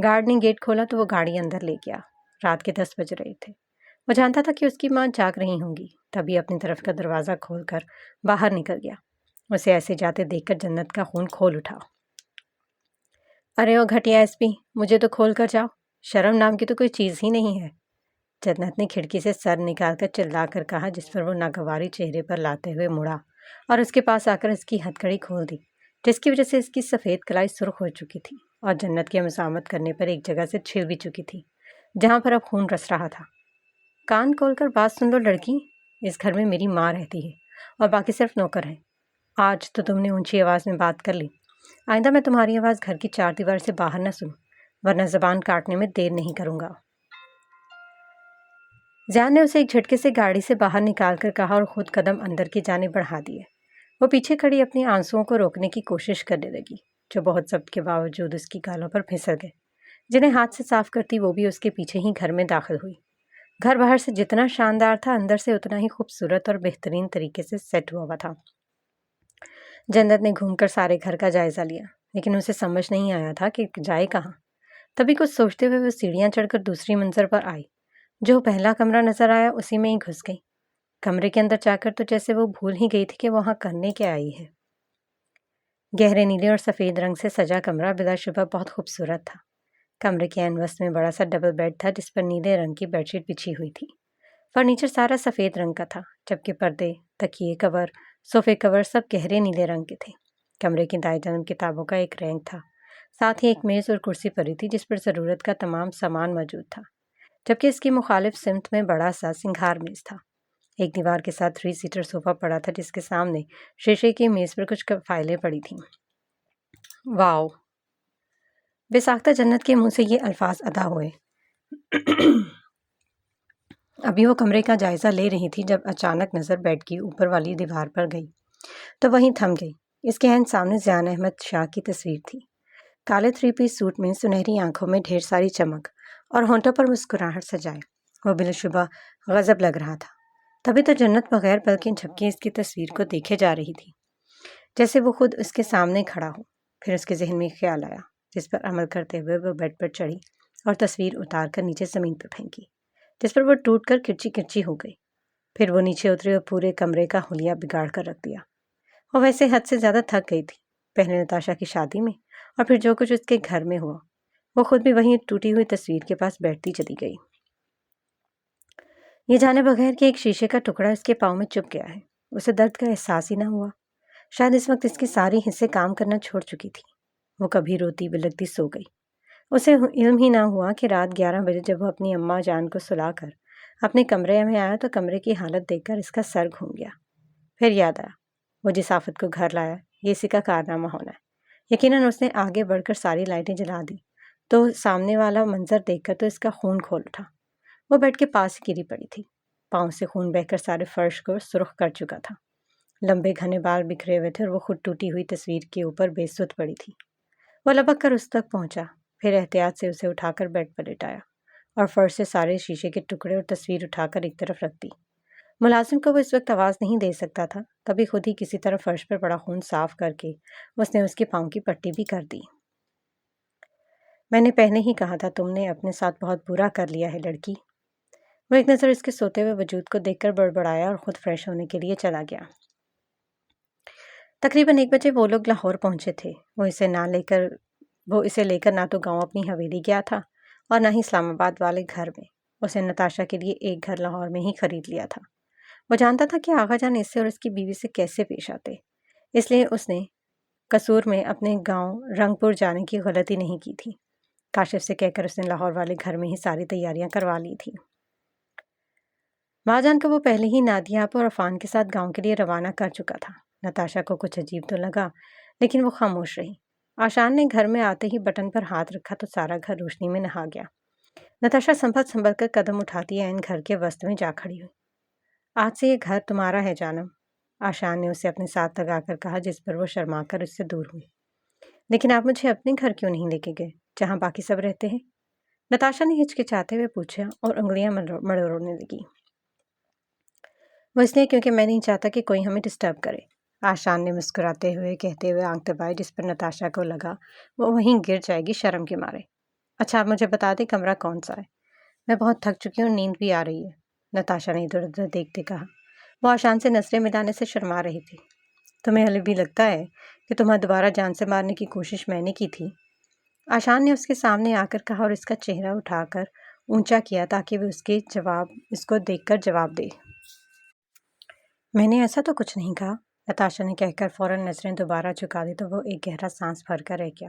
Guard نے get کھولا تو وہ گاڑی اندر لے گیا۔ رات کے 10 بج رہے تھے۔ وہ جانتا تھا کہ اس کی ماں جاگ رہی ہوں گی، تبھی اپنی طرف کا دروازہ کھول کر باہر نکل گیا۔ اسے ایسے جاتے دیکھ کر جنت کا خون کھول اٹھا۔ ارے او گھٹیا ایس پی، مجھے تو کھول کر جاؤ، شرم نام کی تو کوئی چیز ہی نہیں ہے، جنت نے کھڑکی سے سر نکال کر چلا کر کہا، جس پر وہ ناگواری چہرے پر لاتے ہوئے مڑا اور اس کے پاس آ کر اس کی ہتھکڑی کھول دی، جس کی وجہ سے اس کی سفید کلائی سرخ ہو چکی تھی اور جنت کے مزاحمت کرنے پر ایک جگہ سے چھل بھی چکی تھی جہاں پر اب خون رس رہا تھا۔ کان کھول کر بات سن لو لڑکی، اس گھر میں میری ماں رہتی ہے اور باقی صرف نوکر ہیں۔ آج تو تم نے اونچی آواز میں بات کر لی، آئندہ میں تمہاری آواز گھر کی 4 دیوار سے باہر نہ سنوں، ورنہ زبان کاٹنے میں دیر نہیں کروں گا۔ زیان نے اسے ایک جھٹکے سے گاڑی سے باہر نکال کر کہا اور خود قدم اندر کی جانب بڑھا دیے۔ وہ پیچھے کھڑی اپنی آنسوؤں کو روکنے کی کوشش کرنے لگی، جو بہت ضبط کے باوجود اس کی گالوں پر پھسل گئے، جنہیں ہاتھ سے صاف کرتی وہ بھی اس کے پیچھے ہی گھر میں داخل ہوئی۔ گھر باہر سے جتنا شاندار تھا، اندر سے اتنا ہی خوبصورت اور بہترین طریقے سے سیٹ ہوا تھا۔ جنت نے گھوم کر سارے گھر کا جائزہ لیا، لیکن اسے سمجھ نہیں آیا تھا کہ جائے کہاں۔ تبھی کچھ سوچتے ہوئے وہ سیڑھیاں چڑھ کر دوسری منزل پر آئی۔ جو پہلا کمرہ نظر آیا اسی میں ہی گھس گئی۔ کمرے کے اندر جا کر تو جیسے وہ بھول ہی گئی تھی کہ وہاں کرنے کیا آئی ہے۔ گہرے نیلے اور سفید رنگ سے سجا کمرہ بلا شبہ بہت خوبصورت تھا۔ کمرے کے عین وسط میں بڑا سا ڈبل بیڈ تھا، جس پر نیلے رنگ کی بیڈ شیٹ بچھی ہوئی تھی۔ فرنیچر سارا سفید رنگ کا تھا، جبکہ پردے، تکیے کور، صوفے کور سب گہرے نیلے رنگ کے تھے۔ کمرے کی دائیں جانب کتابوں کا ایک رینک تھا، ساتھ ہی ایک میز اور کرسی پڑی تھی جس پر ضرورت کا تمام سامان موجود تھا، جبکہ اس کی مخالف سمت میں بڑا سا سنگھار میز تھا۔ ایک دیوار کے ساتھ 3 سیٹر صوفہ پڑا تھا، جس کے سامنے شیشے کی میز پر کچھ فائلیں پڑی تھیں۔ واؤ! بے ساختہ جنت کے منہ سے یہ الفاظ ادا ہوئے۔ ابھی وہ کمرے کا جائزہ لے رہی تھی جب اچانک نظر بیڈ کی اوپر والی دیوار پر گئی تو وہیں تھم گئی۔ اس کے عین سامنے زیان احمد شاہ کی تصویر تھی، کالے 3 پیس سوٹ میں، سنہری آنکھوں میں ڈھیر ساری چمک اور ہونٹوں پر مسکراہٹ سجائے۔ وہ بلا شبہ غضب لگ رہا تھا۔ تبھی تو جنت بغیر پل کے جھپکے اس کی تصویر کو دیکھے جا رہی تھی، جیسے وہ خود اس کے سامنے کھڑا ہو۔ پھر اس کے ذہن میں خیال آیا، جس پر عمل کرتے ہوئے وہ بیڈ پر چڑھی اور تصویر اتار کر نیچے زمین پر پھینکی، جس پر وہ ٹوٹ کر کرچی کرچی ہو گئی۔ پھر وہ نیچے اتری اور پورے کمرے کا حلیہ بگاڑ کر رکھ دیا۔ وہ ویسے حد سے زیادہ تھک گئی تھی، پہلے نتاشا کی شادی میں اور پھر جو کچھ اس کے گھر میں ہوا۔ وہ خود بھی وہیں ٹوٹی ہوئی تصویر کے پاس بیٹھتی چلی گئی، یہ جانے بغیر کہ ایک شیشے کا ٹکڑا اس کے پاؤں میں چبھ گیا ہے۔ اسے درد کا احساس ہی نہ ہوا۔ شاید اس وقت اس کی ساری حصے کام کرنا چھوڑ چکی تھی۔ وہ کبھی روتی بلکتی سو گئی۔ اسے علم ہی نہ ہوا کہ رات 11 بجے جب وہ اپنی اماں جان کو سلا کر اپنے کمرے میں آیا تو کمرے کی حالت دیکھ کر اس کا سر گھوم گیا۔ پھر یاد آیا، وہ جس آفت کو گھر لایا یہ اسی کا کارنامہ ہونا ہے۔ یقیناً اس نے آگے بڑھ کر ساری لائٹیں جلا دی تو سامنے والا منظر دیکھ کر تو اس کا خون کھول اٹھا۔ وہ بیڈ کے پاس ہی گری پڑی تھی، پاؤں سے خون بہہ کر سارے فرش کو سرخ کر چکا تھا۔ لمبے گھنے بال بکھرے ہوئے تھے اور وہ خود ٹوٹی ہوئی تصویر کے اوپر بے سدھ پڑی تھی۔ وہ لپک کر اس تک پہنچا، پھر احتیاط سے اسے اٹھا کر بیڈ پر لٹایا اور فرش سے سارے شیشے کے ٹکڑے اور تصویر اٹھا کر ایک طرف رکھ دی۔ ملازم کو وہ اس وقت آواز نہیں دے سکتا تھا، تبھی خود ہی کسی طرح فرش پر پڑا خون صاف کر کے اس نے اس کے پاؤں کی پٹی بھی کر دی۔ میں نے پہلے ہی کہا تھا تم نے اپنے ساتھ بہت برا کر لیا ہے لڑکی۔ وہ ایک نظر اس کے سوتے ہوئے وجود کو دیکھ کر بڑبڑایا اور خود فریش ہونے کے لیے چلا گیا۔ تقریباً 1 بجے وہ لوگ لاہور پہنچے تھے۔ وہ اسے لے کر نہ تو گاؤں اپنی حویلی گیا تھا اور نہ ہی اسلام آباد والے گھر میں۔ اسے نتاشا کے لیے ایک گھر لاہور میں ہی خرید لیا تھا۔ وہ جانتا تھا کہ آغا جان اس سے اور اس کی بیوی سے کیسے پیش آتے، اس لیے اس نے قصور میں اپنے گاؤں رنگ پور جانے کی غلطی نہیں کی تھی۔ کاشف سے کہہ کر اس نے لاہور والے گھر میں ہی ساری تیاریاں کروا لی تھی۔ ماں جان کو وہ پہلے ہی نادیہ اور عرفان کے ساتھ گاؤں کے لیے روانہ کر چکا تھا۔ نتاشا کو کچھ عجیب تو لگا، لیکن وہ خاموش رہی۔ آشان نے گھر میں آتے ہی بٹن پر ہاتھ رکھا تو سارا گھر روشنی میں نہا گیا۔ نتاشا سنبھل کر قدم اٹھاتی عین گھر کے وسط میں جا کھڑی ہوئی۔ آج سے یہ گھر تمہارا ہے جانم، آشان نے اسے اپنے ساتھ لگا کر کہا، جس پر وہ شرما کر اس سے دور ہوئی۔ لیکن آپ مجھے اپنے گھر کیوں نہیں لے کے گئے جہاں باقی سب رہتے ہیں؟ نتاشا نے ہچکچاتے ہوئے پوچھا اور انگلیاں مڑوڑنے لگی۔ وہ اس لیے کیونکہ میں نہیں چاہتا کہ کوئی ہمیں ڈسٹرب کرے، آشان نے مسکراتے ہوئے کہتے ہوئے آنکھ دبائی، جس پر نتاشا کو لگا وہ وہیں گر جائے گی شرم کے مارے۔ اچھا آپ مجھے بتا دیں کمرہ کون سا ہے؟ میں بہت تھک چکی ہوں، نیند بھی آ رہی ہے، نتاشا نے ادھر ادھر دیکھتے کہا۔ وہ آشان سے نظریں ملانے سے شرما رہی تھی۔ تمہیں ابھی بھی لگتا ہے کہ تمہیں دوبارہ جان سے مارنے کی کوشش میں نے کی تھی؟ آشان نے اس کے سامنے آ کر کہا اور اس کا چہرہ اٹھا کر اونچا کیا تاکہ وہ اس کو دیکھ کر جواب دے۔ میں نے ایسا تو کچھ نہیں کہا، نتاشا نے کہہ کر فوراً نظریں دوبارہ جھکا دی تو وہ ایک گہرا سانس بھر کر رہ گیا۔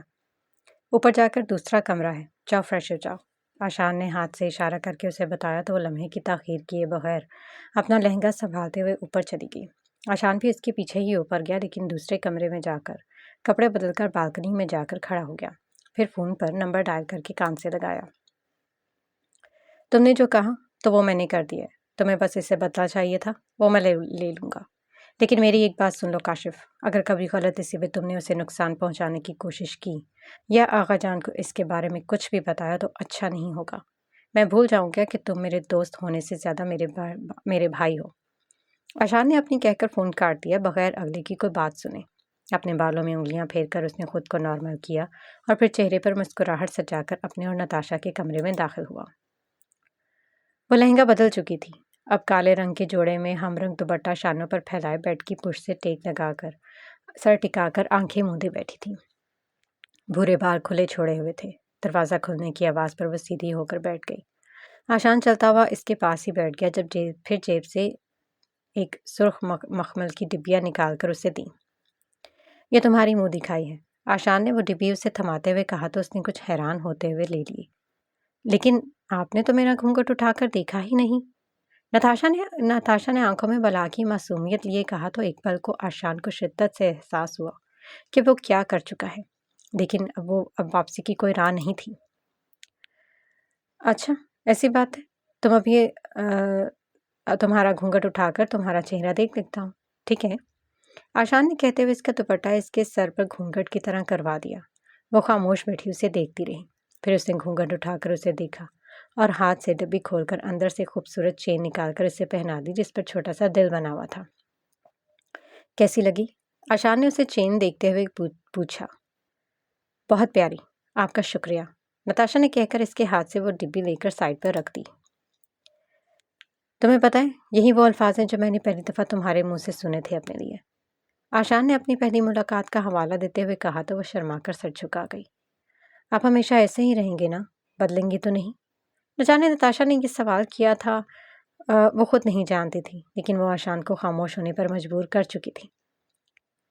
اوپر جا کر دوسرا کمرہ ہے، جاؤ فریش ہو جاؤ۔ آشان نے ہاتھ سے اشارہ کر کے اسے بتایا تو وہ لمحے کی تاخیر کیے بغیر اپنا لہنگا سنبھالتے ہوئے اوپر چلی گئی۔ آشان بھی اس کے پیچھے ہی اوپر گیا لیکن دوسرے کمرے میں جا کر کپڑے بدل کر بالکنی میں جا کر کھڑا ہو گیا، پھر فون پر نمبر ڈائل کر کے کان سے لگایا۔ تم نے جو کہا تو وہ میں نے کر دیا ہے، تمہیں بس اسے بدلہ چاہیے تھا، وہ میں لے لوں گا، لیکن میری ایک بات سن لو کاشف، اگر کبھی غلطی میں تم نے اسے نقصان پہنچانے کی کوشش کی یا آغا جان کو اس کے بارے میں کچھ بھی بتایا تو اچھا نہیں ہوگا۔ میں بھول جاؤں گا کہ تم میرے دوست ہونے سے زیادہ میرے بھائی ہو۔ آشان نے اپنی کہہ کر فون کاٹ دیا بغیر اگلے کی کوئی بات سنے۔ اپنے بالوں میں انگلیاں پھیر کر اس نے خود کو نارمل کیا اور پھر چہرے پر مسکراہٹ سجا کر اپنے اور نتاشا کے کمرے میں داخل ہوا۔ وہ لہنگا بدل چکی تھی، اب کالے رنگ کے جوڑے میں ہم رنگ دوپٹہ شانوں پر پھیلائے بیڈ کی پشت سے ٹیک لگا کر سر ٹکا کر آنکھیں موندے بیٹھی تھی۔ بھورے بال کھلے چھوڑے ہوئے تھے۔ دروازہ کھلنے کی آواز پر وہ سیدھی ہو کر بیٹھ گئی۔ آشان چلتا ہوا اس کے پاس ہی بیٹھ گیا پھر جیب سے ایک سرخ مخمل کی ڈبیا نکال کر اسے دی۔ یہ تمہاری منہ دکھائی ہے۔ آشان نے وہ ڈبی اسے تھماتے ہوئے کہا تو اس نے کچھ حیران ہوتے ہوئے لے لی۔ لیکن آپ نے تو میرا گھونگھٹ اٹھا کر دیکھا ہی نہیں۔ نتاشا نے آنکھوں میں بلا کی معصومیت لیے کہا تو ایک پل کو آشان کو شدت سے احساس ہوا کہ وہ کیا کر چکا ہے، لیکن اب واپسی کی کوئی راہ نہیں تھی۔ اچھا ایسی بات ہے، تم اب یہ تمہارا گھونگھٹ اٹھا کر تمہارا چہرہ دیکھ لیتا ہوں، ٹھیک ہے؟ آشان نے کہتے ہوئے اس کا دوپٹہ اس کے سر پر گھونگھٹ کی طرح کروا دیا۔ وہ خاموش بیٹھی اسے دیکھتی رہی، پھر اس نے گھونگھٹ اٹھا کر اسے دیکھا اور ہاتھ سے ڈبی کھول کر اندر سے خوبصورت چین نکال کر اسے پہنا دی جس پر چھوٹا سا دل بنا ہوا تھا۔ کیسی لگی؟ آشان نے اسے چین دیکھتے ہوئے پوچھا۔ بہت پیاری، آپ کا شکریہ، نتاشا نے کہہ کر اس کے ہاتھ سے وہ ڈبی لے کر سائڈ پر رکھ دی۔ تمہیں پتہ ہے یہی وہ الفاظ ہیں جو میں نے پہلی دفعہ تمہارے منہ سے سنے تھے اپنے لیے۔ آشان نے اپنی پہلی ملاقات کا حوالہ دیتے ہوئے کہا تو وہ شرما کر سر جھکا گئی۔ آپ ہمیشہ ایسے ہی رہیں گے نا، بدلیں گی تو نہیں؟ نہ جانے نتاشا نے یہ سوال کیا تھا وہ خود نہیں جانتی تھی، لیکن وہ آشان کو خاموش ہونے پر مجبور کر چکی تھی۔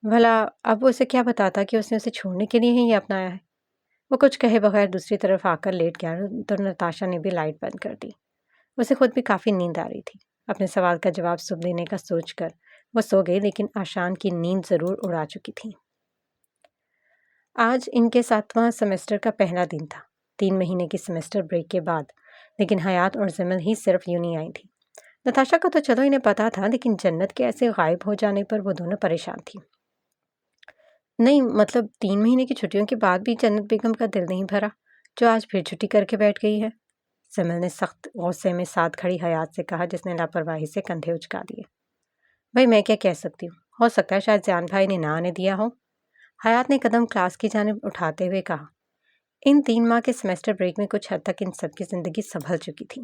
بھلا اب وہ اسے کیا بتاتا کہ اس نے اسے چھوڑنے کے لیے ہی یہ اپنایا ہے؟ وہ کچھ کہے بغیر دوسری طرف آ کر لیٹ گیا تو نتاشا نے بھی لائٹ بند کر دی۔ اسے خود بھی کافی نیند آ رہی تھی۔ اپنے سوال کا جواب صبح دینے کا سوچ کر وہ سو گئی، لیکن آشان کی نیند ضرور اڑا چکی تھی۔ آج ان کے 7واں سیمسٹر کا پہلا دن تھا، 3 مہینے کی سیمسٹر بریک کے بعد، لیکن حیات اور زمل ہی صرف یوں نہیں آئی تھی۔ نتاشا کا تو چلو انہیں پتا تھا، لیکن جنت کے ایسے غائب ہو جانے پر وہ دونوں پریشان تھی۔ نہیں مطلب 3 مہینے کی چھٹیوں کے بعد بھی جنت بیگم کا دل نہیں بھرا جو آج پھر چھٹی کر کے بیٹھ گئی ہے، زمل نے سخت غصے میں ساتھ کھڑی حیات سے کہا جس نے لاپرواہی سے کندھے اچکا دیے۔ بھائی میں کیا کہہ سکتی ہوں، ہو سکتا ہے شاید زیان بھائی نے نہ آنے دیا ہو، حیات نے قدم کلاس کی جانب اٹھاتے ہوئے کہا۔ ان 3 ماہ کے سیمسٹر بریک میں کچھ حد تک ان سب کی زندگی سنبھل چکی تھی۔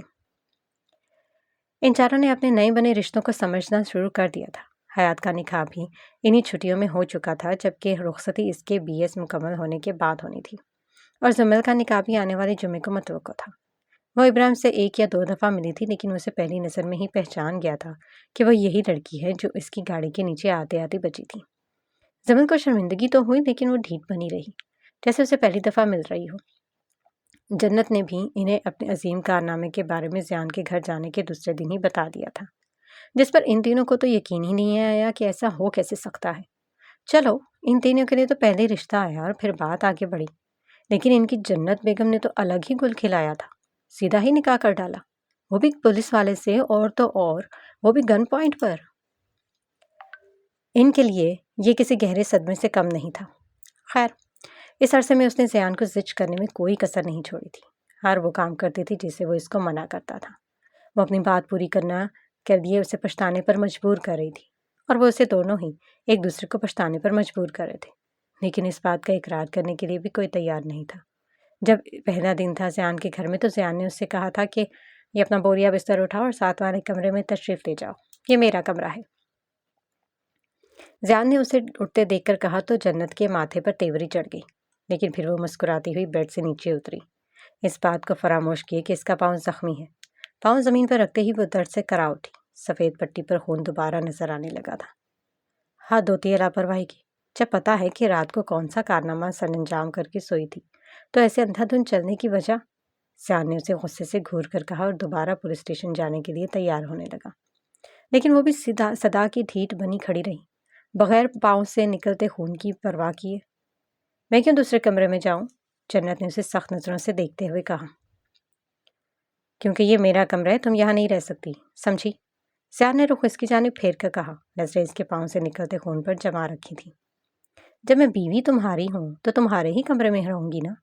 ان چاروں نے اپنے نئے بنے رشتوں کو سمجھنا شروع کر دیا تھا۔ حیات کا نکاح بھی انہی چھٹیوں میں ہو چکا تھا، جبکہ رخصتی اس کے BS مکمل ہونے کے بعد ہونی تھی، اور زمل کا نکاح بھی آنے والے جمعے کو متوقع تھا۔ وہ ابراہیم سے 1 یا 2 دفعہ ملی تھی، لیکن اسے پہلی نظر میں ہی پہچان گیا تھا کہ وہ یہی لڑکی ہے جو اس کی گاڑی کے نیچے آتے آتے بچی تھی۔ زمل کو شرمندگی تو ہوئی، لیکن وہ ڈھیٹ بنی رہی، جیسے اسے پہلی دفعہ مل رہی ہو۔ جنت نے بھی انہیں اپنے عظیم کارنامے کے بارے میں زیان کے گھر جانے کے دوسرے دن ہی بتا دیا تھا، جس پر ان تینوں کو تو یقین ہی نہیں آیا کہ ایسا ہو کیسے سکتا ہے۔ چلو ان تینوں کے لیے تو پہلے رشتہ آیا اور پھر بات آگے بڑھی، لیکن ان کی جنت بیگم نے تو الگ ہی گل کھلایا تھا، سیدھا ہی نکاح کر ڈالا، وہ بھی پولیس والے سے، اور تو اور وہ بھی گن پوائنٹ پر۔ ان کے لیے یہ کسی گہرے صدمے سے کم نہیں تھا۔ خیر اس عرصے میں اس نے زیان کو زچ کرنے میں کوئی کسر نہیں چھوڑی تھی، ہر وہ کام کرتی تھی جسے وہ اس کو منع کرتا تھا۔ وہ اپنی بات پوری کرنا کے لیے اسے پچھتانے پر مجبور کر رہی تھی، اور وہ اسے دونوں ہی ایک دوسرے کو پچھتانے پر مجبور کر رہے تھے، لیکن اس بات کا اقرار کرنے کے لیے بھی کوئی تیار نہیں تھا۔ جب پہلا دن تھا زیان کے گھر میں تو زیان نے اس سے کہا تھا کہ یہ اپنا بوریا بستر اٹھاؤ اور ساتھ والے کمرے میں تشریف لے جاؤ، یہ میرا کمرہ ہے۔ زیان نے اسے اٹھتے دیکھ کر کہا تو جنت کے ماتھے پر تیوری چڑھ گئی، لیکن پھر وہ مسکراتی ہوئی بیڈ سے نیچے اتری، اس بات کو فراموش کیے کہ اس کا پاؤں زخمی ہے۔ پاؤں زمین پر رکھتے ہی وہ درد سے کرا اٹھی، سفید پٹی پر خون دوبارہ نظر آنے لگا تھا۔ ہاتھ دھوتی ہے لاپرواہی کی، جب پتا ہے کہ رات کو کون سا کارنامہ سر انجام کر کے سوئی تھی تو ایسے اندھا دھند چلنے کی وجہ؟ زیان نے اسے غصے سے گھور کر کہا اور دوبارہ پولیس اسٹیشن جانے کے لیے تیار ہونے لگا، لیکن وہ بھی صدا کی ڈھیٹ بنی کھڑی رہی، بغیر پاؤں سے نکلتے خون کی پرواہ کیے۔ میں کیوں دوسرے کمرے میں جاؤں؟ جنت نے اسے سخت نظروں سے دیکھتے ہوئے کہا۔ کیونکہ یہ میرا کمرہ ہے، تم یہاں نہیں رہ سکتی، سمجھی؟ زیان نے رخ اس کی جانب پھیر کر کہا، نظریں اس کے پاؤں سے نکلتے خون پر جما رکھی تھی۔ جب میں بیوی تمہاری ہوں تو تمہارے ہی کمرے میں رہوں گی نا،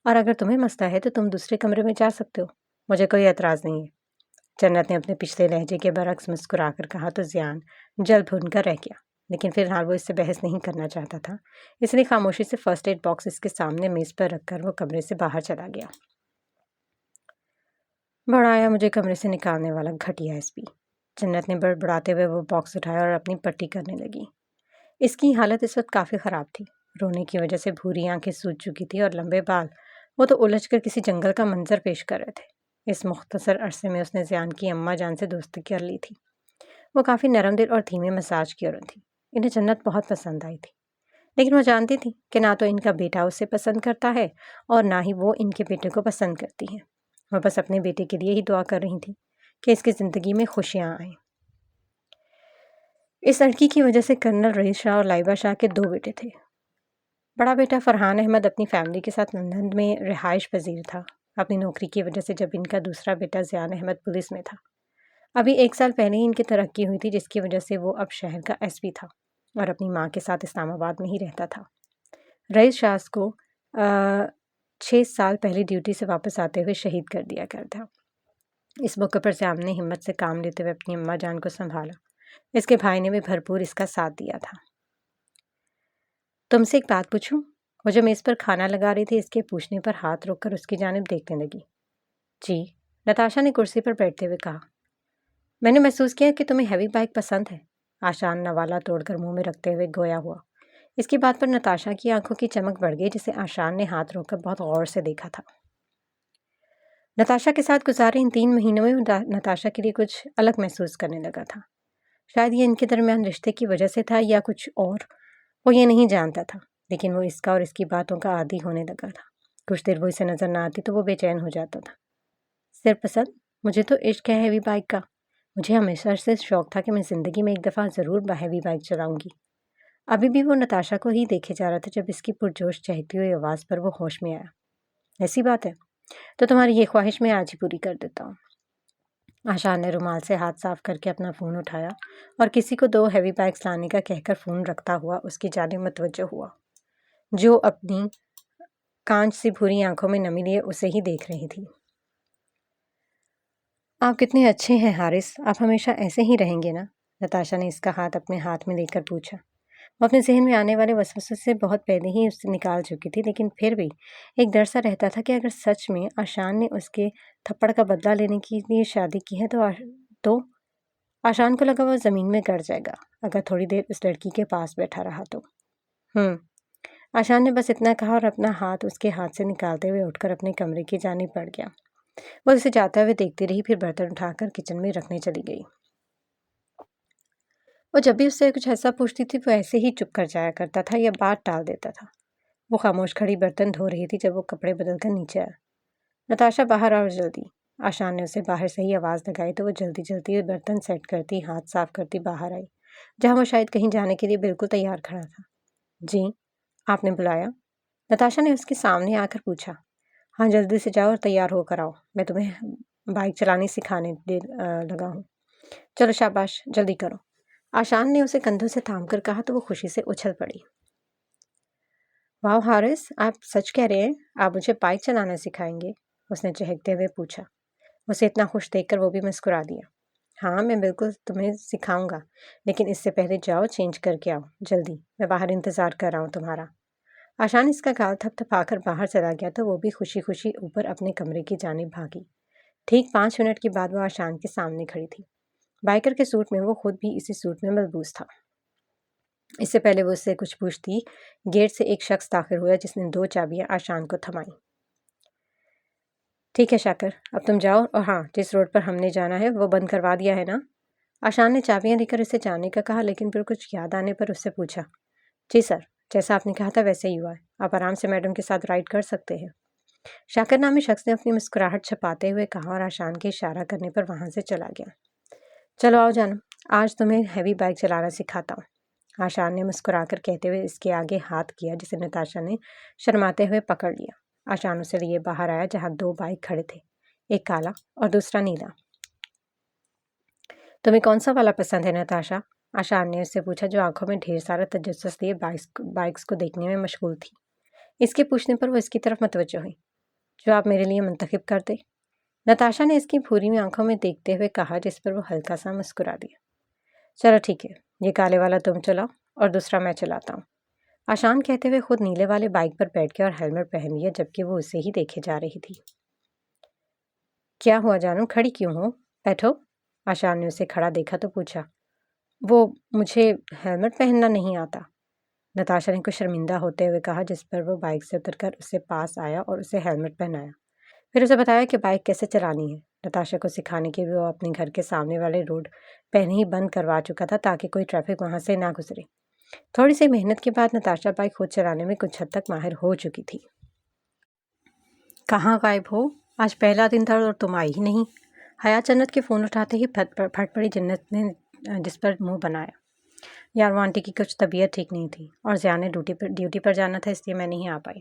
اور اگر تمہیں مسئلہ ہے تو تم دوسرے کمرے میں جا سکتے ہو، مجھے کوئی اعتراض نہیں ہے۔ جنت نے اپنے پچھلے لہجے کے برعکس مسکرا کر کہا تو زیان جل بھن کر رہ گیا، لیکن فی الحال وہ اس سے بحث نہیں کرنا چاہتا تھا، اس لیے خاموشی سے فرسٹ ایڈ باکس اس کے سامنے میز پر رکھ کر وہ کمرے سے باہر چلا گیا۔ بڑا آیا مجھے کمرے سے نکالنے والا گھٹیا ایس پی، جنت نے بڑبڑاتے ہوئے وہ باکس اٹھایا اور اپنی پٹی کرنے لگی۔ اس کی حالت اس وقت کافی خراب تھی، رونے کی وجہ سے بھوری آنکھیں سوج چکی تھی اور لمبے بال وہ تو الجھ کر کسی جنگل کا منظر پیش کر رہے تھے۔ اس مختصر عرصے میں اس نے زیان کی اماں جان سے دوستی کر لی تھی، وہ کافی نرم دل اور دھیمے مزاج کی عورت تھی، انہیں جنت بہت پسند آئی تھی، لیکن وہ جانتی تھی کہ نہ تو ان کا بیٹا اسے پسند کرتا ہے اور نہ ہی وہ ان کے بیٹے کو پسند کرتی ہے، وہ بس اپنے بیٹے کے لیے ہی دعا کر رہی تھی کہ اس کی زندگی میں خوشیاں آئیں۔ اس لڑکی کی وجہ سے کرنل رئیس شاہ اور لائبہ شاہ کے 2 بیٹے تھے۔ بڑا بیٹا فرحان احمد اپنی فیملی کے ساتھ لندن میں رہائش پذیر تھا، اپنی نوکری کی وجہ سے، جب ان کا دوسرا بیٹا زیان احمد پولیس میں تھا۔ ابھی 1 سال پہلے ہی ان کی ترقی ہوئی تھی، جس کی وجہ سے وہ اب شہر کا ایس پی تھا اور اپنی ماں کے ساتھ اسلام آباد میں ہی رہتا تھا۔ رئیس شاہ کو 6 سال پہلے ڈیوٹی سے واپس آتے ہوئے شہید کر دیا گیا تھا۔ اس موقع پر سیام نے ہمت سے کام لیتے ہوئے اپنی اماں جان کو سنبھالا، اس کے بھائی نے بھی بھرپور اس کا ساتھ دیا تھا۔ تم سے ایک بات پوچھوں؟ وہ جو میز پر کھانا لگا رہی تھی اس کے پوچھنے پر ہاتھ روک کر اس کی جانب دیکھنے لگی۔ جی، نتاشا نے کرسی پر بیٹھتے ہوئے کہا۔ میں نے محسوس کیا کہ تمہیں ہیوی بائک پسند ہے، آشان نوالا توڑ کر منہ میں رکھتے ہوئے گویا ہوا۔ اس کی بات پر نتاشا کی آنکھوں کی چمک بڑھ گئی، جسے آشان نے ہاتھ روک کر بہت غور سے دیکھا تھا۔ نتاشا کے ساتھ گزارے ان 3 مہینوں میں نتاشا کے لیے کچھ الگ محسوس کرنے لگا تھا، شاید یہ ان کے درمیان رشتے کی وجہ سے تھا یا کچھ اور، وہ یہ نہیں جانتا تھا، لیکن وہ اس کا اور اس کی باتوں کا عادی ہونے لگا تھا۔ کچھ دیر وہ اسے نظر نہ آتی تو وہ بے چین ہو جاتا تھا۔ صرف پسند؟ مجھے تو عشق ہے ہیوی بائک کا، مجھے ہمیشہ سے شوق تھا کہ میں زندگی میں ایک دفعہ ضرور ہیوی بائک چلاؤں گی۔ ابھی بھی وہ نتاشا کو ہی دیکھے جا رہا تھا جب اس کی پرجوش چہکتی ہوئی آواز پر وہ ہوش میں آیا۔ ایسی بات ہے تو تمہاری یہ خواہش میں آج ہی پوری کر دیتا ہوں۔ آشان نے رومال سے ہاتھ صاف کر کے اپنا فون اٹھایا اور کسی کو 2 ہیوی بائکس لانے کا کہہ کر فون رکھتا ہوا اس کی جانب متوجہ ہوا، جو اپنی کانچ سی بھوری آنکھوں میں نمی لیے اسے ہی دیکھ رہی تھی۔ آپ کتنے اچھے ہیں حارث، آپ ہمیشہ ایسے ہی رہیں گے نا؟ نتاشا نے اس کا ہاتھ اپنے ہاتھ میں لے کر پوچھا۔ وہ اپنے ذہن میں آنے والے وسوسے سے بہت پہلے ہی اس سے نکال چکی تھی، لیکن پھر بھی ایک ڈر سا رہتا تھا کہ اگر سچ میں آشان نے اس کے تھپڑ کا بدلہ لینے کے لیے شادی کی ہے تو آشان کو لگا وہ زمین میں گڑ جائے گا اگر تھوڑی دیر اس لڑکی کے پاس بیٹھا رہا تو۔ آشان نے بس اتنا کہا اور اپنا ہاتھ اس کے ہاتھ سے نکالتے ہوئے اٹھ کر اپنے کمرے کی جانب بڑھ گیا۔ وہ اسے جاتے ہوئے دیکھتی رہی، پھر برتن اٹھا کر کچن میں رکھنے چلی گئی۔ وہ جب بھی اس سے کچھ ایسا پوچھتی تھی وہ ایسے ہی چپ کر جایا کرتا تھا یا بات ٹال دیتا تھا۔ وہ خاموش کھڑی برتن دھو رہی تھی جب وہ کپڑے بدل کر نیچے آیا۔ نتاشا باہر آؤ جلدی، آشان نے اسے باہر سے ہی آواز لگائی تو وہ جلدی جلدی برتن سیٹ کرتی، ہاتھ صاف کرتی باہر آئی، جہاں وہ شاید کہیں جانے کے لیے بالکل تیار کھڑا تھا۔ جی، آپ نے بلایا؟ نتاشا نے اس کے سامنے آ کر پوچھا۔ ہاں، جلدی سے جاؤ اور تیار ہو کر آؤ، میں تمہیں بائک چلانی سکھانے لگا ہوں۔ چلو شاباش، جلدی کرو، آشان نے اسے کندھوں سے تھام کر کہا تو وہ خوشی سے اچھل پڑی۔ واو حارث، آپ سچ کہہ رہے ہیں؟ آپ مجھے بائک چلانا سکھائیں گے؟ اس نے چہکتے ہوئے پوچھا۔ اسے اتنا خوش دیکھ کر وہ بھی مسکرا دیا۔ ہاں، میں بالکل تمہیں سکھاؤں گا، لیکن اس سے پہلے جاؤ چینج کر کے آؤ، جلدی، میں باہر انتظار کر رہا ہوں تمہارا۔ آشان اس کا گال تھپ تھپا کر باہر چلا گیا تو وہ بھی خوشی خوشی اوپر اپنے کمرے کی جانب بھاگی۔ ٹھیک 5 منٹ کے بعد وہ آشان کے سامنے کھڑی تھی۔ بائیکر کے سوٹ میں، وہ خود بھی اسی سوٹ میں ملبوس تھا۔ اس سے پہلے وہ اس سے کچھ پوچھتی، گیٹ سے ایک شخص داخل ہوا جس نے 2 چابیاں آشان کو تھمائیں۔ ٹھیک ہے شاکر، اب تم جاؤ، اور ہاں، جس روڈ پر ہم نے جانا ہے وہ بند کروا دیا ہے نا؟ آشان نے چابیاں دے کر اسے جانے کا کہا، لیکن پھر کچھ یاد آنے پر اس سے پوچھا۔ جی سر، جیسا آپ نے کہا تھا ویسے ہی ہوا ہے، آپ آرام سے میڈم کے ساتھ رائڈ کر سکتے ہیں۔ شاکر نامی شخص نے اپنی مسکراہٹ چھپاتے ہوئے کہا اور آشان کے اشارہ کرنے پر وہاں سے چلا گیا۔ چلو آؤ جانو، آج تمہیں ہیوی بائک چلانا سکھاتا ہوں، آشان نے مسکرا کر کہتے ہوئے اس کے آگے ہاتھ کیا، جسے نتاشا نے شرماتے ہوئے پکڑ لیا۔ آشان اسے لیے باہر آیا جہاں 2 بائک کھڑے تھے، ایک کالا اور دوسرا نیلا۔ تمہیں کون سا والا پسند ہے نتاشا؟ آشان نے اس سے پوچھا، جو آنکھوں میں ڈھیر سارا تجسس لیے بائکس کو دیکھنے میں مشغول تھی۔ اس کے پوچھنے پر وہ اس کی طرف متوجہ ہوئی۔ جو آپ میرے لیے منتخب کر دے، نتاشا نے اس کی بھوری آنکھوں میں دیکھتے ہوئے کہا، جس پر وہ ہلکا سا مسکرا دیا۔ چلو ٹھیک ہے، یہ کالے والا تم چلاؤ اور دوسرا میں چلاتا ہوں، آشان کہتے ہوئے خود نیلے والے بائک پر بیٹھ گیا اور ہیلمٹ پہن لیا، جبکہ وہ اسے ہی دیکھے جا رہی تھی۔ کیا ہوا جانو، کھڑی کیوں ہو؟ بیٹھو۔ آشان نے اسے کھڑا دیکھا تو پوچھا۔ وہ مجھے ہیلمٹ پہننا نہیں آتا، نتاشا نے کچھ شرمندہ ہوتے ہوئے کہا، جس پر وہ بائک سے اتر کر اسے پاس آیا اور اسے ہیلمٹ پہنایا، پھر اسے بتایا کہ بائک کیسے چلانی ہے۔ نتاشا کو سکھانے کے لیے وہ اپنے گھر کے سامنے والے روڈ پہلے ہی بند کروا چکا تھا تاکہ کوئی ٹریفک وہاں سے نہ گزرے۔ تھوڑی سی محنت کے بعد نتاشا بائک خود چلانے میں کچھ حد تک ماہر ہو چکی تھی۔ کہاں غائب ہو؟ آج پہلا دن تھا اور تم آئی ہی نہیں۔ حیات جنت کے فون اٹھاتے ہی پھٹ پڑی جنت نے، جس پر منہ بنایا۔ یار وہ آنٹی کی کچھ طبیعت ٹھیک نہیں تھی اور زیان نے ڈیوٹی پر جانا تھا، اس لیے میں نہیں آ پائی۔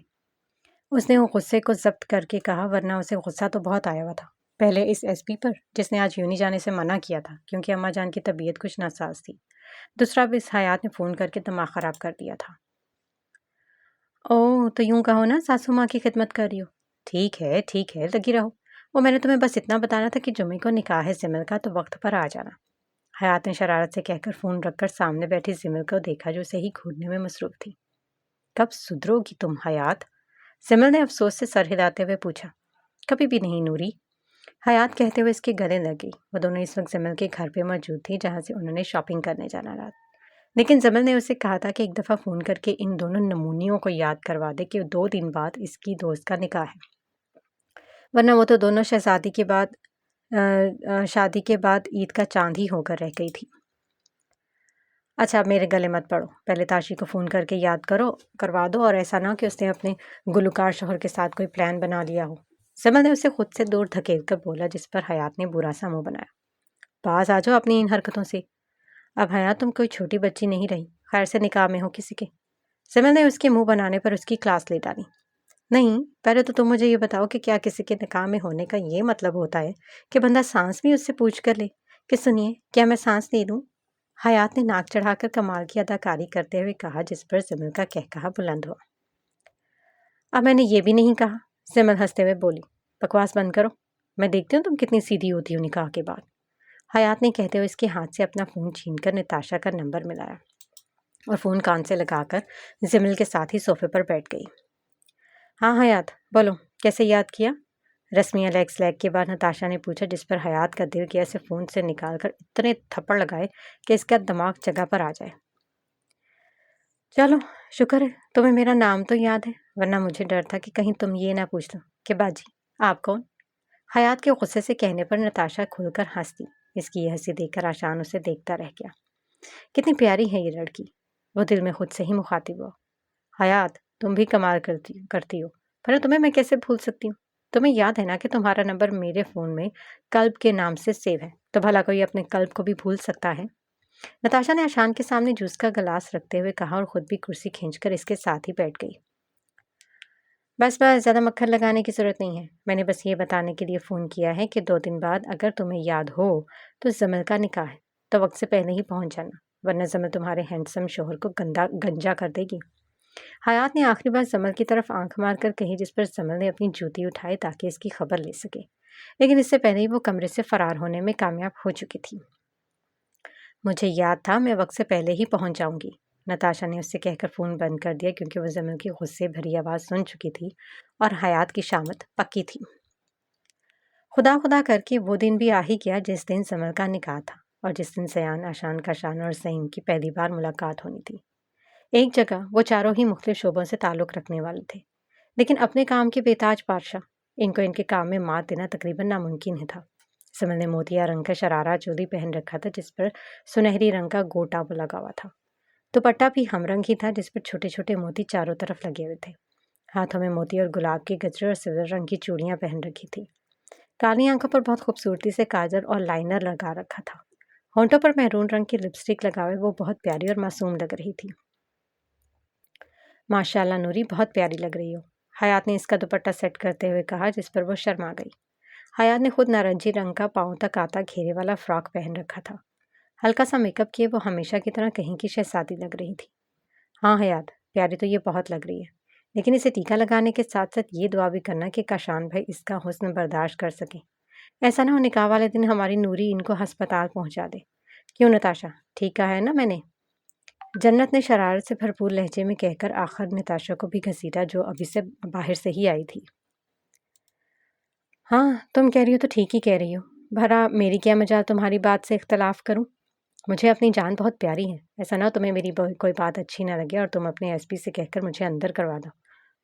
اس نے غصے کو ضبط کر کے کہا، ورنہ اسے غصہ تو بہت آیا ہوا تھا، پہلے اس ایس پی پر جس نے آج یونی جانے سے منع کیا تھا کیونکہ اماں جان کی طبیعت کچھ ناساز تھی، دوسرا بھی اس حیات نے فون کر کے دماغ خراب کر دیا تھا۔ اوہ، تو یوں کہو نا ساسو ماں کی خدمت کر رہی ہو۔ ٹھیک ہے، لگی رہو۔ وہ میں نے تمہیں بس اتنا بتانا تھا کہ جمعے کو نکاح ہے زمل کا، تو وقت پر آ جانا۔ حیات نے شرارت سے کہہ کر فون رکھ کر سامنے بیٹھی زمل کو دیکھا، جو اسے ہی گھورنے میں مصروف تھی۔ کب سدھرو گی تم حیات؟ زمل نے افسوس سے سر ہلاتے ہوئے پوچھا۔ کبھی بھی نہیں نوری، حیات کہتے ہوئے اس کے گلے لگ گئی۔ وہ دونوں اس وقت زمل کے گھر پہ موجود تھی جہاں سے انہوں نے شاپنگ کرنے جانا تھا، لیکن زمل نے اسے کہا تھا کہ ایک دفعہ فون کر کے ان دونوں نمونیوں کو یاد کروا دے کہ 2 دن بعد اس کی دوست کا نکاح ہے، ورنہ وہ تو دونوں شادی کے بعد عید کا چاند ہی ہو کر رہ گئی تھی۔ اچھا، اب میرے گلے مت پڑو، پہلے تاشی کو فون کر کے یاد کروا دو، اور ایسا نہ کہ اس نے اپنے گلوکار شوہر کے ساتھ کوئی پلان بنا لیا ہو۔ زمل نے اسے خود سے دور دھکیل کر بولا، جس پر حیات نے برا سا منہ بنایا۔ باز آ جاؤ اپنی ان حرکتوں سے، اب حیات تم کوئی چھوٹی بچی نہیں رہی، خیر سے نکاح میں ہو کسی کے۔ زمل نے اس کے منہ بنانے پر اس کی کلاس لے ڈالی۔ نہیں، پہلے تو تم مجھے یہ بتاؤ کہ کیا کسی کے نکاح میں ہونے کا یہ مطلب ہوتا ہے کہ بندہ سانس بھی اس سے پوچھ کر لے کہ سنیے کیا میں سانس لے لوں؟ حیات نے ناک چڑھا کر کمال کی اداکاری کرتے ہوئے کہا، جس پر زمل کا کہا بلند ہوا۔ اب میں نے یہ بھی نہیں کہا، زمل ہنستے ہوئے بولی۔ بکواس بند کرو، میں دیکھتی ہوں تم کتنی سیدھی ہوتی ہو نکاح کے بعد۔ حیات نے کہتے ہوئے اس کے ہاتھ سے اپنا فون چھین کر نتاشا کا نمبر ملایا اور فون کان سے لگا کر زمل کے ساتھ ہی صوفے پر بیٹھ گئی۔ ہاں حیات، بولو، کیسے یاد کیا؟ رسمی لیگ کے بعد نتاشا نے پوچھا، جس پر حیات کا دل کیا اسے فون سے نکال کر اتنے تھپڑ لگائے کہ اس کا دماغ جگہ پر آ جائے۔ چلو شکر ہے تمہیں میرا نام تو یاد ہے، ورنہ مجھے ڈر تھا کہ کہیں تم یہ نہ پوچھ لو کہ باجی آپ کون؟ حیات کے غصے سے کہنے پر نتاشا کھل کر ہنس دی۔ اس کی یہ ہنسی دیکھ کر آشان اسے دیکھتا رہ گیا۔ کتنی پیاری ہے یہ لڑکی، وہ دل میں خود سے ہی مخاطب ہوا۔ حیات تم بھی کمال کرتی ہو، پر تمہیں میں کیسے بھول سکتی ہوں؟ تمہیں یاد ہے نا کہ تمہارا نمبر میرے فون میں کلب کے نام سے سیو ہے، تو بھلا کوئی اپنے کلب کو بھی بھول سکتا ہے؟ نتاشا نے آشان کے سامنے جوس کا گلاس رکھتے ہوئے کہا اور خود بھی کرسی کھینچ کر اس کے ساتھ ہی بیٹھ گئی۔ بس زیادہ مکھن لگانے کی ضرورت نہیں ہے، میں نے بس یہ بتانے کے لیے فون کیا ہے کہ 2 دن بعد اگر تمہیں یاد ہو تو زمل کا نکاح ہے، تو وقت سے پہلے ہی پہنچ جانا، ورنہ زمل تمہارے ہینڈسم شوہر کو گنجا کر دے گی۔ حیات نے آخری بار زمل کی طرف آنکھ مار کر کہی، جس پر زمل نے اپنی جوتی اٹھائی تاکہ اس کی خبر لے سکے، لیکن اس سے پہلے ہی وہ کمرے سے فرار ہونے میں کامیاب ہو چکی تھی۔ مجھے یاد تھا میں وقت سے پہلے ہی پہنچ جاؤں گی، نتاشا نے اس سے کہہ کر فون بند کر دیا کیونکہ وہ زمل کی غصے بھری آواز سن چکی تھی اور حیات کی شامت پکی تھی۔ خدا خدا کر کے وہ دن بھی آ ہی گیا جس دن زمل کا نکاح تھا اور جس دن سیان، آشان، کاشان اور زعیم کی پہلی بار ملاقات ہونی تھی۔ ایک جگہ وہ چاروں ہی مختلف شعبوں سے تعلق رکھنے والے تھے، لیکن اپنے کام کے بے تاج بادشاہ، ان کو ان کے کام میں مات دینا تقریباً ناممکن ہی تھا۔ زمل نے موتیا رنگ کا شرارہ چولی پہن رکھا تھا جس پر سنہری رنگ کا گوٹا لگا ہوا تھا۔ دوپٹہ بھی ہم رنگ ہی تھا جس پر چھوٹے چھوٹے موتی چاروں طرف لگے ہوئے تھے۔ ہاتھوں میں موتی اور گلاب کے گجرے اور سلور رنگ کی چوڑیاں پہن رکھی تھی۔ کالی آنکھوں پر بہت خوبصورتی سے کاجل اور لائنر لگا رکھا تھا۔ ہونٹوں پر میرون رنگ کی لپسٹک لگائے وہ بہت پیاری اور معصوم لگ رہی تھی۔ ماشاءاللہ نوری، بہت پیاری لگ رہی ہو، حیات نے اس کا دوپٹہ سیٹ کرتے ہوئے کہا جس پر وہ شرما گئی۔ حیات نے خود نارنجی رنگ کا پاؤں تک آتا گھیرے والا فراک پہن رکھا تھا۔ ہلکا سا میک اپ کیے وہ ہمیشہ کی طرح کہیں کی شہزادی لگ رہی تھی۔ ہاں حیات، پیاری تو یہ بہت لگ رہی ہے، لیکن اسے ٹیکا لگانے کے ساتھ ساتھ یہ دعا بھی کرنا کہ کاشان بھائی اس کا حسن برداشت کر سکیں۔ ایسا نہ ہو نکاح والے دن ہماری نوری ان کو ہسپتال پہنچا دے۔ کیوں نتاشا، ٹھیک کہا ہے نا میں نے؟ جنت نے شرارت سے بھرپور لہجے میں کہہ کر آخر نتاشا کو بھی گھسیٹا جو ابھی سے باہر سے ہی آئی تھی۔ ہاں تم کہہ رہی ہو تو ٹھیک ہی کہہ رہی ہو، بھلا میری کیا مجال تمہاری بات سے اختلاف کروں؟ مجھے اپنی جان بہت پیاری ہے، ایسا نہ تمہیں میری کوئی بات اچھی نہ لگے اور تم اپنے ایس پی سے کہہ کر مجھے اندر کروا دو۔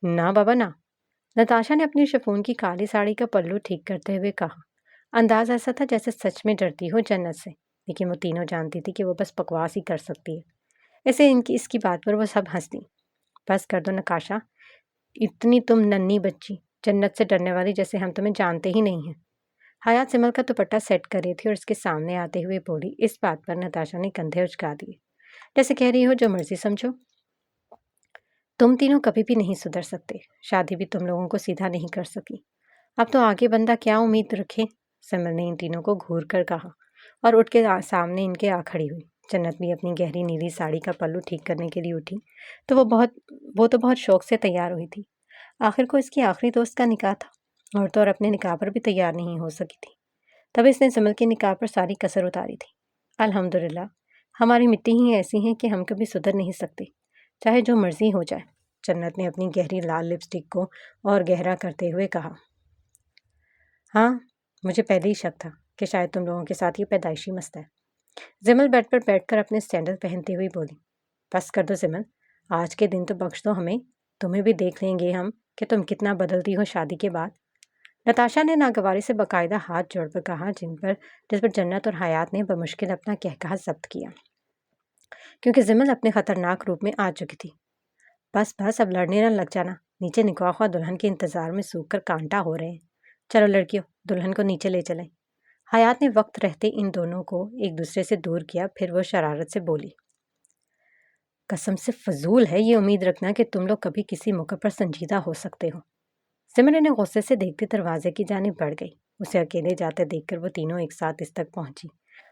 نہ بابا نہ، نتاشا نے اپنی شفون کی کالی ساڑی کا پلو ٹھیک کرتے ہوئے کہا۔ انداز ایسا تھا جیسے سچ میں ڈرتی ہو جنت سے، لیکن وہ تینوں جانتی تھی کہ وہ بس بکواس ہی کر سکتی ہے۔ ایسے اس کی بات پر وہ سب ہنس دیں۔ بس کر دو نتاشا، اتنی تم ننھی بچی، جنت سے ڈرنے والی جیسے ہم تمہیں جانتے ہی نہیں ہیں۔ حیات زمل کا دوپٹہ سیٹ کر رہی تھی اور اس کے سامنے آتے ہوئے بولی۔ اس بات پر نتاشا نے کندھے اچکا دیے، جیسے کہہ رہی ہو جو مرضی سمجھو۔ تم تینوں کبھی بھی نہیں سدھر سکتے، شادی بھی تم لوگوں کو سیدھا نہیں کر سکی، اب تو آگے بندہ کیا امید رکھے؟ زمل نے ان تینوں کو گھور کر کہا اور اٹھ کے سامنے ان کے آ کھڑی ہوئی۔ جنت بھی اپنی گہری نیلی ساڑی کا پلو ٹھیک کرنے کے لیے اٹھی تو وہ تو بہت شوق سے تیار ہوئی تھی۔ آخر کو اس کی آخری دوست کا نکاح تھا اور تو اور اپنے نکاح پر بھی تیار نہیں ہو سکی تھی، تب اس نے زمل کے نکاح پر ساری کسر اتاری تھی۔ الحمدللہ ہماری مٹی ہی ایسی ہیں کہ ہم کبھی سدھر نہیں سکتے، چاہے جو مرضی ہو جائے۔ جنت نے اپنی گہری لال لپسٹک کو اور گہرا کرتے ہوئے کہا۔ ہاں مجھے پہلے ہی شک تھا کہ شاید تم لوگوں کے ساتھ یہ پیدائشی مسئلہ ہے۔ زمل بیڈ پر بیٹھ کر اپنے سینڈل پہنتے ہوئی بولی۔ بس کر دو زمل، آج کے دن تو بخش دو ہمیں، تمہیں بھی دیکھ لیں گے ہم کہ تم کتنا بدلتی ہو شادی کے بعد۔ نتاشا نے ناگواری سے باقاعدہ ہاتھ جوڑ کر کہا جس پر جنت اور حیات نے بمشکل اپنا کہکہا ضبط کیا، کیونکہ زمل اپنے خطرناک روپ میں آ چکی تھی۔ بس بس اب لڑنے نہ لگ جانا، نیچے نکاح خواہ دلہن کے انتظار میں سوکھ کر کانٹا ہو رہے ہیں۔ چلو لڑکیوں، دلہن کو نیچے لے چلیں۔ حیات نے وقت رہتے ان دونوں کو ایک دوسرے سے دور کیا، پھر وہ شرارت سے بولی۔ قسم سے فضول ہے یہ امید رکھنا کہ تم لوگ کبھی کسی موقع پر سنجیدہ ہو سکتے ہو۔ زمل نے غصے سے دیکھتے دروازے کی جانب بڑھ گئی۔ اسے اکیلے جاتے دیکھ کر وہ تینوں ایک ساتھ اس تک پہنچی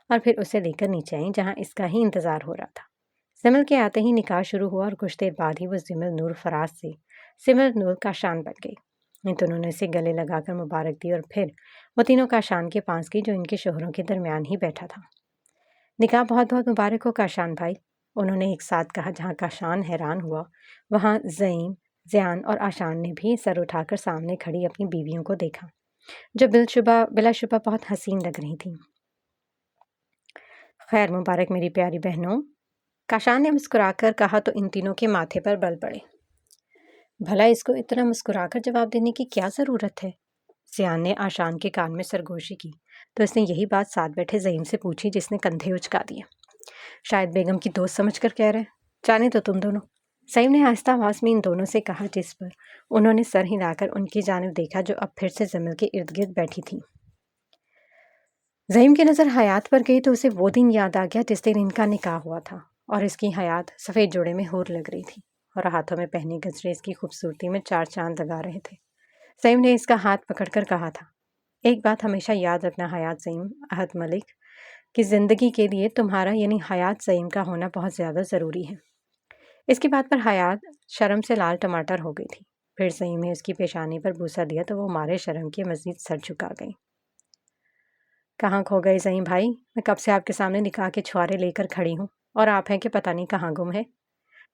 اور پھر اسے لے کر نیچے آئیں جہاں اس کا ہی انتظار ہو رہا تھا۔ زمل کے آتے ہی نکاح شروع ہوا اور کچھ دیر بعد ہی وہ زمل نور فراز سے زمل نور کاشان بن گئی۔ ان دونوں نے اسے گلے لگا کر مبارک دی اور پھر وہ تینوں کاشان کے پاس گئی جو ان کے شوہروں کے درمیان ہی بیٹھا تھا۔ نکاح بہت بہت مبارک ہو کاشان بھائی، انہوں نے ایک ساتھ کہا۔ جہاں کاشان حیران ہوا وہاں زعیم، زیان اور آشان نے بھی سر اٹھا کر سامنے کھڑی اپنی بیویوں کو دیکھا جو بلا شبہ بہت حسین لگ رہی تھیں۔ خیر مبارک میری پیاری بہنوں، کاشان نے مسکرا کر کہا تو ان تینوں کے ماتھے پر بل پڑے۔ بھلا اس کو اتنا مسکرا کر جواب دینے کی کیا ضرورت ہے؟ زیان نے آشان کے کان میں سرگوشی کی تو اس نے یہی بات ساتھ بیٹھے زعیم سے پوچھی جس نے کندھے اچکا دیے۔ شاید بیگم کی دوست سمجھ کر کہہ رہے، جانے تو تم دونوں، زعیم نے آہستہ آواز میں ان دونوں سے کہا جس پر انہوں نے سر ہلا کر ان کی جانب دیکھا جو اب پھر سے زمل کے ارد گرد بیٹھی تھی۔ زعیم کی نظر حیات پر گئی تو اسے وہ دن یاد آ گیا جس دن ان کا نکاح ہوا تھا اور اس کی حیات سفید جوڑے میں حور لگ رہی تھی اور ہاتھوں میں پہنے گجرے اس کی خوبصورتی میں چار چاند لگا رہے تھے۔ زعیم نے اس کا ہاتھ پکڑ کر کہا تھا، ایک بات ہمیشہ یاد رکھنا حیات زعیم عہد ملک کی زندگی کے لیے تمہارا یعنی حیات زعیم کا ہونا بہت زیادہ ضروری ہے۔ اس کی بات پر حیات شرم سے لال ٹماٹر ہو گئی تھی۔ پھر زعیم نے اس کی پیشانی پر بوسہ دیا تو وہ مارے شرم کے مزید سر جھکا گئی۔ کہاں کھو گئے زعیم بھائی؟ میں کب سے آپ کے سامنے نکاح کے چھوارے لے کر کھڑی ہوں اور آپ ہیں کہ پتہ نہیں کہاں گم ہے۔